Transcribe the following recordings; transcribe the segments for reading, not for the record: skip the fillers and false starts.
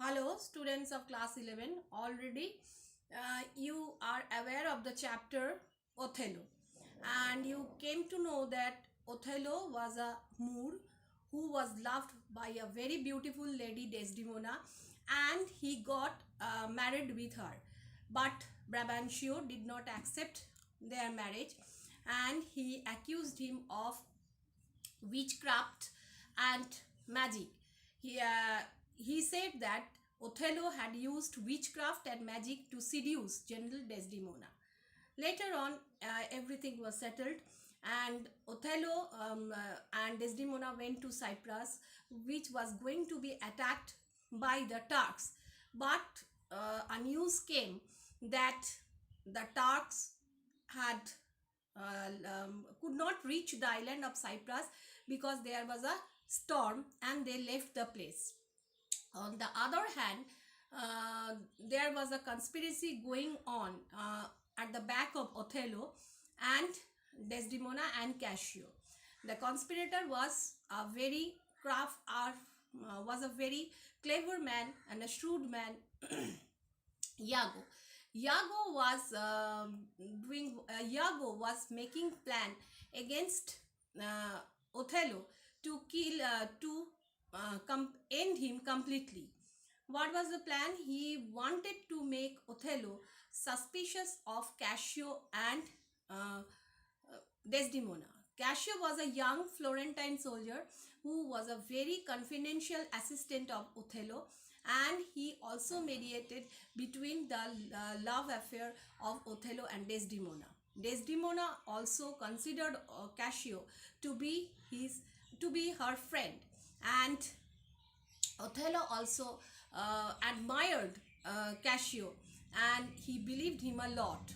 Hello, students of class 11. Already, you are aware of the chapter Othello, and you came to know that Othello was a Moor who was loved by a very beautiful lady Desdemona, and he got married with her. But Brabantio did not accept their marriage, and he accused him of witchcraft and magic. He said that Othello had used witchcraft and magic to seduce General Desdemona. Later on, everything was settled, and Othello and Desdemona went to Cyprus, which was going to be attacked by the Turks. But a news came that the Turks had could not reach the island of Cyprus because there was a storm and they left the place. On the other hand, there was a conspiracy going on at the back of Othello and Desdemona and Cassio. The conspirator was a very was a very clever man and a shrewd man, Iago. Iago was making plan against Othello to kill to end him completely. What was the plan? He wanted to make Othello suspicious of Cassio and uh, Desdemona. Cassio was a young Florentine soldier who was a very confidential assistant of Othello, and he also mediated between the love affair of Othello and Desdemona. Desdemona also considered Cassio to be her friend, and Othello also admired Cassio and he believed him a lot.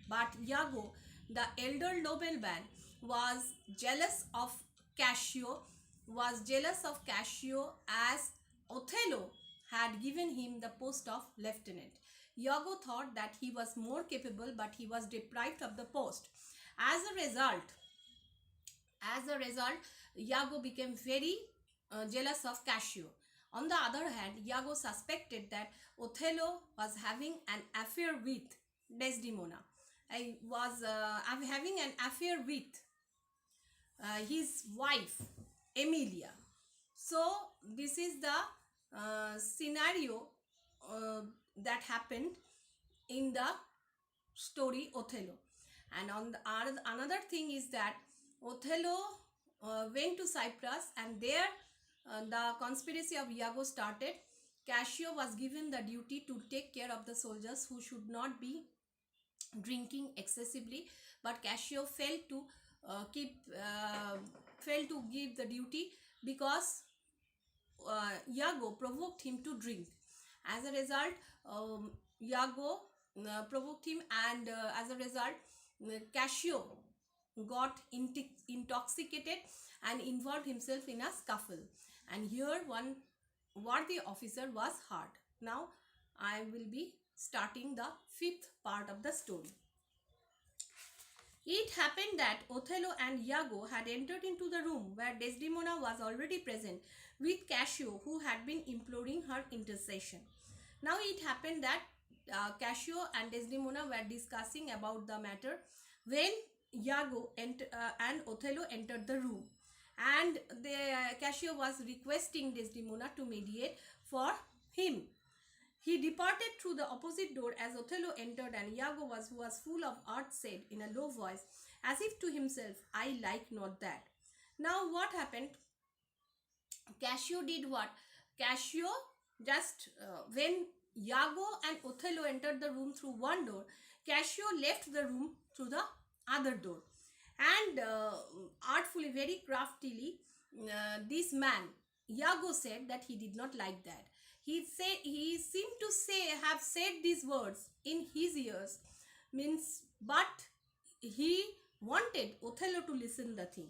But Iago, the elder nobleman, was jealous of Cassio as Othello had given him the post of lieutenant. Iago thought that he was more capable, but he was deprived of the post. As a result, Iago became very jealous of Cassio. On the other hand, Iago suspected that Othello was having an affair with Desdemona. I was having an affair with his wife, Emilia. So, this is the scenario that happened in the story Othello. And on the another thing is that Othello went to Cyprus, and there the conspiracy of Iago started. Cassio was given the duty to take care of the soldiers who should not be drinking excessively, but Cassio failed to give the duty because Iago provoked him to drink. As a result, Iago provoked him, and as a result, Cassio got intoxicated and involved himself in a scuffle. And here, one worthy officer was hurt. Now, I will be starting the fifth part of the story. It happened that Othello and Iago had entered into the room where Desdemona was already present with Cassio, who had been imploring her intercession. Now it happened that Cassio and Desdemona were discussing about the matter when Iago and Othello entered the room, and Cassio was requesting Desdemona to mediate for him. He departed through the opposite door as Othello entered, and Iago who was full of art, said in a low voice, as if to himself, I like not that. Now what happened? Cassio did what? Cassio just when Iago and Othello entered the room through one door, Cassio left the room through the other door. And artfully, very craftily, this man, Iago, said that he did not like that. He seemed to have said these words in his ears, means, but he wanted Othello to listen the thing.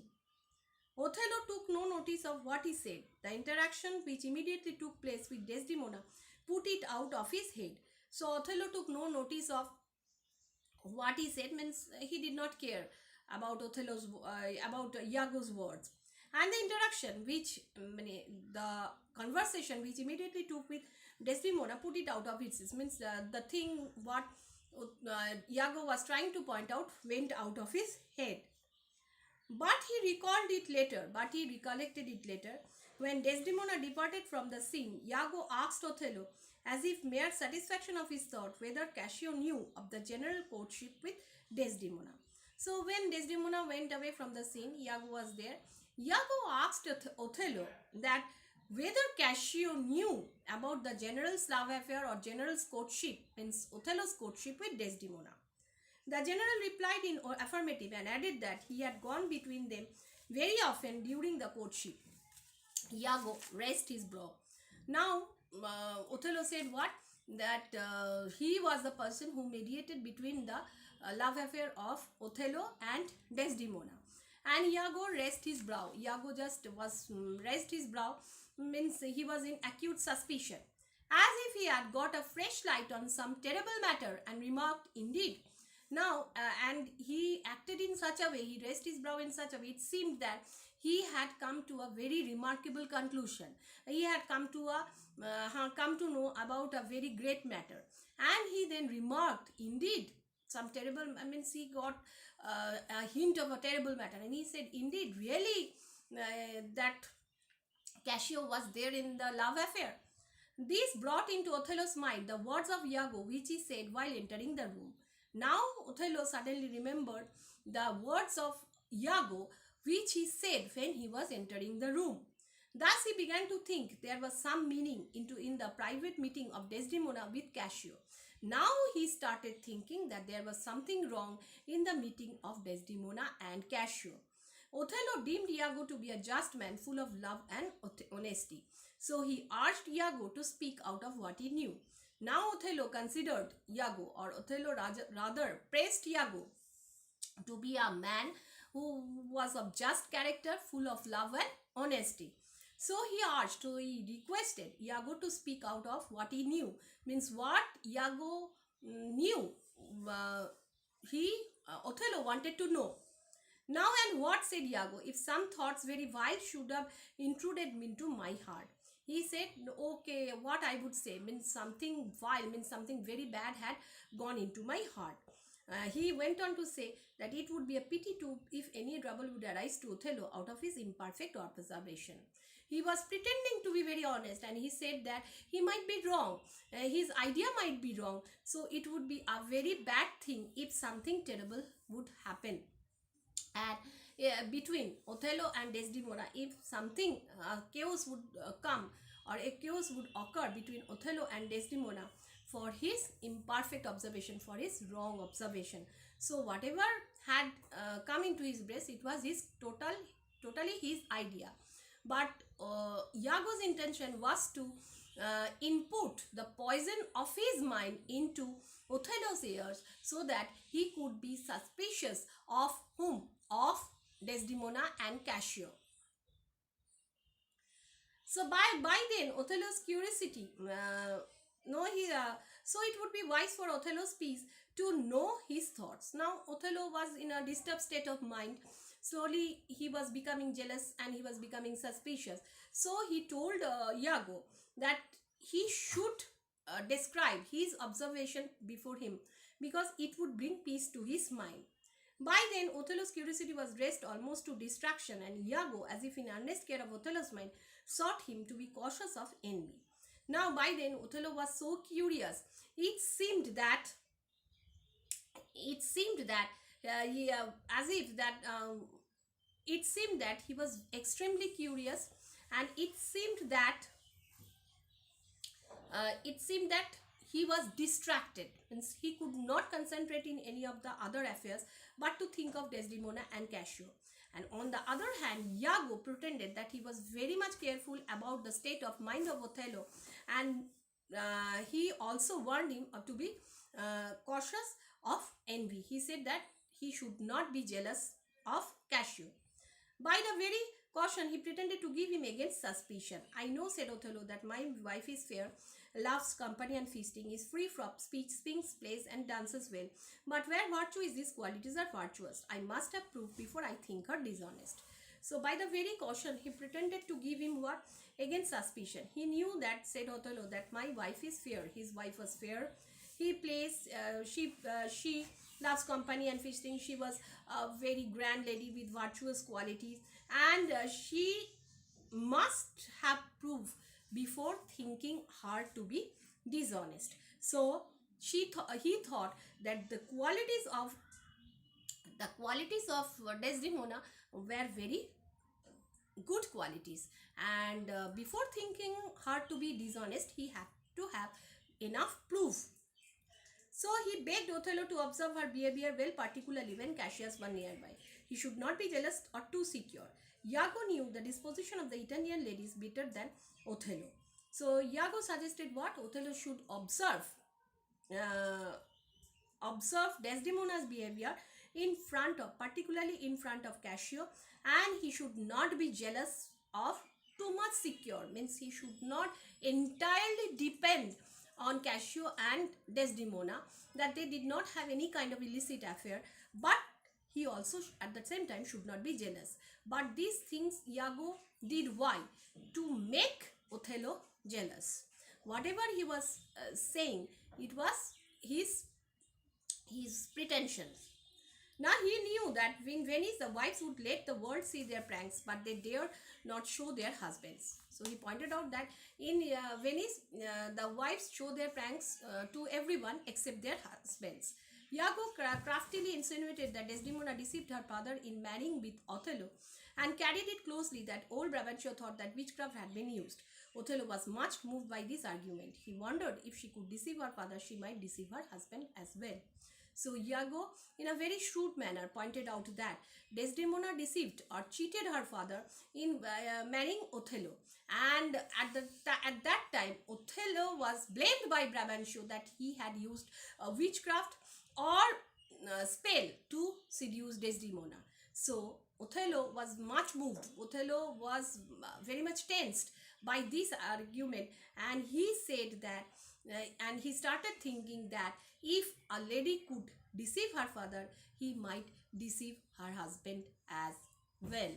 Othello took no notice of what he said. The interaction which immediately took place with Desdemona put it out of his head. So Othello took no notice of what he said, means he did not care about about Iago's words. And the interaction which the conversation which immediately took with Desdemona put it out of its means the thing what Iago was trying to point out went out of his head. But he recalled it later, but he recollected it later. When Desdemona departed from the scene, Iago asked Othello, as if mere satisfaction of his thought, whether Cassio knew of the general courtship with Desdemona. So when Desdemona went away from the scene, Iago was there. Iago asked Othello that whether Cassio knew about the general's love affair or general's courtship, means Othello's courtship with Desdemona. The general replied in affirmative and added that he had gone between them very often during the courtship. Iago raised his brow. Now, Othello said what? That he was the person who mediated between the love affair of Othello and Desdemona. And Iago raised his brow. Iago just was raised his brow, means he was in acute suspicion, as if he had got a fresh light on some terrible matter, and remarked, indeed. Now, and he acted in such a way, he raised his brow in such a way, it seemed that he had come to a very remarkable conclusion. He had come to know about a very great matter. And he then remarked, indeed, some terrible, he got a hint of a terrible matter. And he said, indeed, really, that Cassio was there in the love affair. This brought into Othello's mind the words of Iago, which he said while entering the room. Now Othello suddenly remembered the words of Iago which he said when he was entering the room. Thus he began to think there was some meaning in the private meeting of Desdemona with Cassio. Now he started thinking that there was something wrong in the meeting of Desdemona and Cassio. Othello deemed Iago to be a just man full of love and honesty. So he urged Iago to speak out of what he knew. Now Othello considered Iago, or Othello rather praised Iago to be a man who was of just character, full of love and honesty. So he requested Iago to speak out of what he knew. Means what Iago knew, Othello wanted to know. Now and what, said Iago, if some thoughts very vile should have intruded into my heart? He said, okay, what I would say, means something vile, means something very bad had gone into my heart. He went on to say that it would be a pity if any trouble would arise to Othello out of his imperfect observation. He was pretending to be very honest, and he said that he might be wrong. His idea might be wrong. So it would be a very bad thing if something terrible would happen. And between Othello and Desdemona, if something chaos would come, or a chaos would occur between Othello and Desdemona for his imperfect observation, for his wrong observation. So whatever had come into his breast, it was his totally his idea. But Iago's intention was to input the poison of his mind into Othello's ears, so that he could be suspicious of whom? Of Desdemona and Cassio. So by then Othello's curiosity, so it would be wise for Othello's peace to know his thoughts. Now Othello was in a disturbed state of mind. Slowly he was becoming jealous and he was becoming suspicious. So he told Iago that he should describe his observation before him, because it would bring peace to his mind. By then Othello's curiosity was raised almost to distraction, and Iago, as if in earnest care of Othello's mind, sought him to be cautious of envy. Now by then Othello was so curious, it seemed that he was extremely curious, and it seemed that he was distracted, means he could not concentrate in any of the other affairs but to think of Desdemona and Cassio. And on the other hand, Iago pretended that he was very much careful about the state of mind of Othello, and he also warned him to be cautious of envy. He said that he should not be jealous of Cassio. By the very caution, he pretended to give him against suspicion. I know, said Othello, that my wife is fair, loves company and feasting, is free from speech, sings, plays, and dances well. But where virtue is, these qualities are virtuous. I must have proof before I think her dishonest. So by the very caution, he pretended to give him what? against suspicion. He knew that, said Othello, that my wife is fair. His wife was fair. He plays, she loves company and feasting. She was a very grand lady with virtuous qualities, and she must have proof before thinking her to be dishonest. So he thought that the qualities of Desdemona were very good qualities, and before thinking her to be dishonest, he had to have enough proof. So he begged Othello to observe her behavior well, particularly when Cassius was nearby. He should not be jealous or too secure. Iago knew the disposition of the Italian ladies better than Othello. So Iago suggested what? Othello should uh, observe Desdemona's behavior particularly in front of Cassio, and he should not be jealous of too much secure, means he should not entirely depend on Cassio and Desdemona, that they did not have any kind of illicit affair, but he also at the same time should not be jealous. But these things Iago did, why? To make Othello jealous. Whatever he was saying, it was his pretensions. Now he knew that in Venice the wives would let the world see their pranks, but they dared not show their husbands. So he pointed out that in Venice the wives show their pranks to everyone except their husbands. Iago craftily insinuated that Desdemona deceived her father in marrying with Othello, and carried it closely that old Brabantio thought that witchcraft had been used. Othello was much moved by this argument. He wondered if she could deceive her father, she might deceive her husband as well. So Iago, in a very shrewd manner, pointed out that Desdemona deceived or cheated her father in marrying Othello, and at that time Othello was blamed by Brabantio that he had used witchcraft or spell to seduce Desdemona. So Othello was much moved. Othello was very much tensed by this argument, and he said that and he started thinking that if a lady could deceive her father, he might deceive her husband as well.